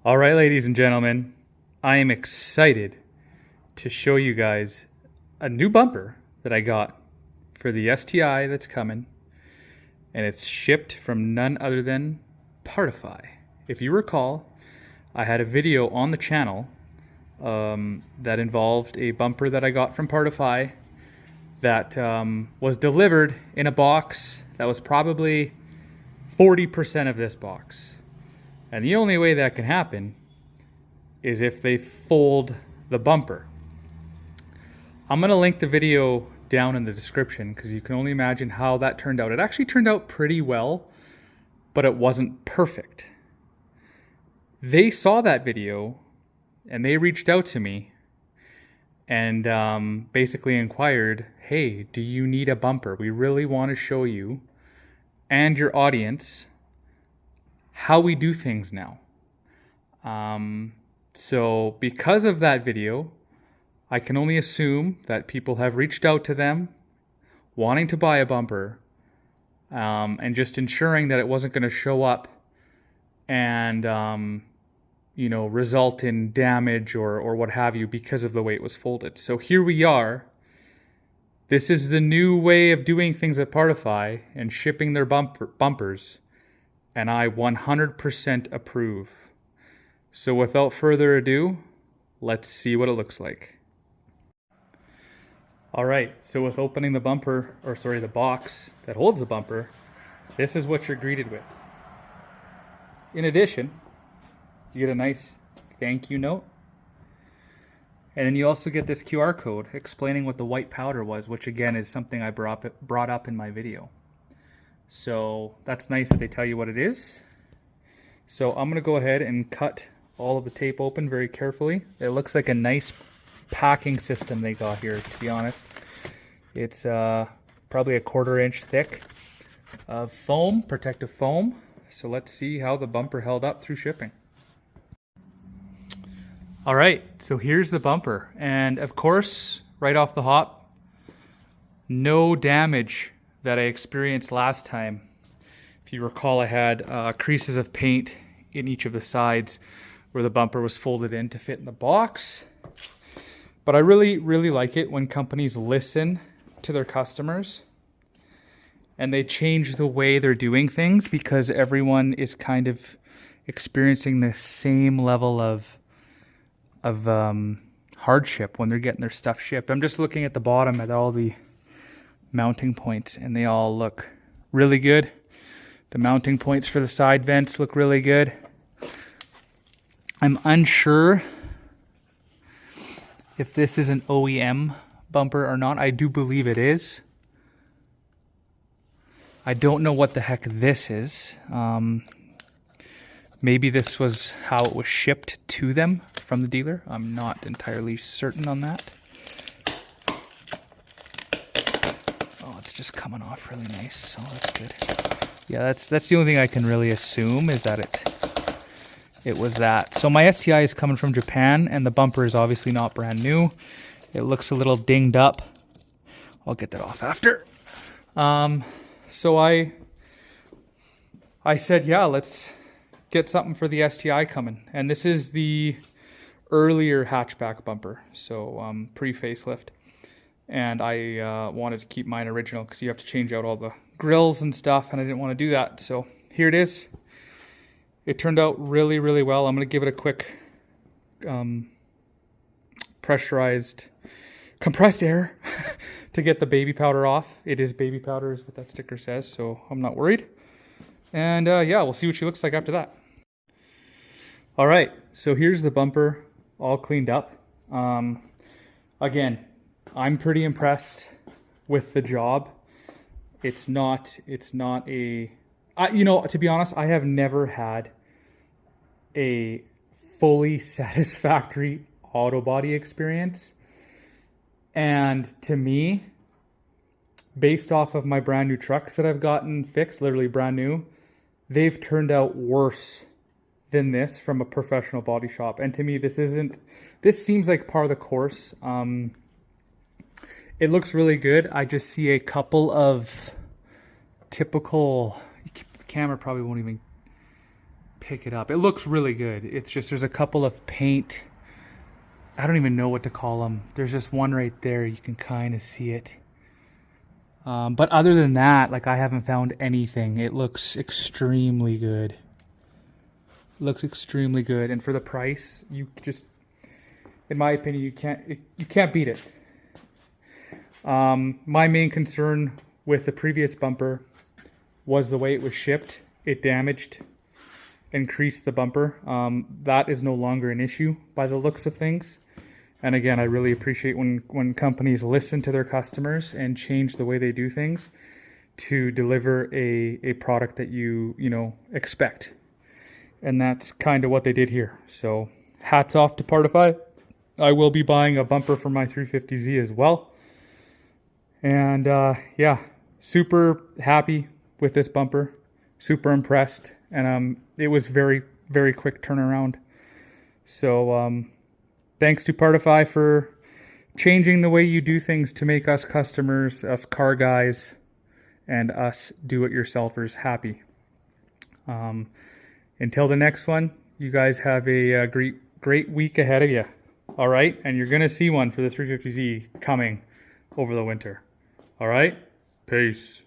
All right, ladies and gentlemen, I am excited to show you guys a new bumper that I got for the STI that's coming, and it's shipped from none other than Partify. If you recall, I had a video on the channel that involved a bumper that I got from Partify that was delivered in a box that was probably 40% of this box. And the only way that can happen is if they fold the bumper. I'm going to link the video down in the description because you can only imagine how that turned out. It actually turned out pretty well, but it wasn't perfect. They saw that video and they reached out to me and basically inquired, hey, do you need a bumper? We really want to show you and your audience how we do things now. So because of that video, I can only assume that people have reached out to them wanting to buy a bumper and just ensuring that it wasn't going to show up and result in damage or what have you because of the way it was folded. So here we are. This is the new way of doing things at Partify and shipping their bumpers. And I 100% approve. So without further ado, let's see what it looks like. All right, so with opening the the box that holds the bumper, this is what you're greeted with. In addition, you get a nice thank you note. And then you also get this QR code explaining what the white powder was, which again is something I brought up in my video. So that's nice that they tell you what it is. So I'm going to go ahead and cut all of the tape open very carefully. It looks like a nice packing system they got here, to be honest. It's probably a 1/4 inch thick of foam, protective foam. So let's see how the bumper held up through shipping. All right, so here's the bumper. And of course, right off the hop, no damage that I experienced last time. If you recall, I had creases of paint in each of the sides where the bumper was folded in to fit in the box. But I really, really like it when companies listen to their customers and they change the way they're doing things because everyone is kind of experiencing the same level of hardship when they're getting their stuff shipped. I'm just looking at the bottom at all the mounting points and they all look really good. The mounting points for the side vents look really good. I'm unsure if this is an OEM bumper or not. I do believe it is. I don't know what the heck this is. Maybe this was how it was shipped to them from the dealer. I'm not entirely certain on that. It's just coming off really nice, so that's good. Yeah, that's the only thing I can really assume is that it was that. So my STI is coming from Japan, and the bumper is obviously not brand new. It looks a little dinged up. I'll get that off after. So I said, yeah, let's get something for the STI coming, and this is the earlier hatchback bumper, so pre-facelift. And I wanted to keep mine original because you have to change out all the grills and stuff, and I didn't want to do that. So here it is. It turned out really, really well. I'm going to give it a quick pressurized compressed air to get the baby powder off. It is baby powder is what that sticker says, so I'm not worried. And yeah, we'll see what she looks like after that. All right, so here's the bumper all cleaned up. Again, I'm pretty impressed with the job. It's not a, to be honest, I have never had a fully satisfactory auto body experience. And to me, based off of my brand new trucks that I've gotten fixed, literally brand new, they've turned out worse than this from a professional body shop. And to me, this seems like par of the course. It looks really good. I just see a couple of typical, the camera probably won't even pick it up. It looks really good. It's just, there's a couple of paint, I don't even know what to call them. There's just one right there. You can kind of see it. But other than that, like, I haven't found anything. It looks extremely good. Looks extremely good. And for the price, you just, in my opinion, you can't beat it. My main concern with the previous bumper was the way it was shipped. It damaged and creased the bumper. That is no longer an issue by the looks of things. And again, I really appreciate when companies listen to their customers and change the way they do things to deliver a product that you expect. And that's kind of what they did here. So hats off to Partify. I will be buying a bumper for my 350Z as well. And yeah, super happy with this bumper. Super impressed. And it was very, very quick turnaround. So thanks to Partify for changing the way you do things to make us customers, us car guys, and us do-it-yourselfers happy. Until the next one, you guys have a great week ahead of you. All right? And you're going to see one for the 350Z coming over the winter. All right? Peace.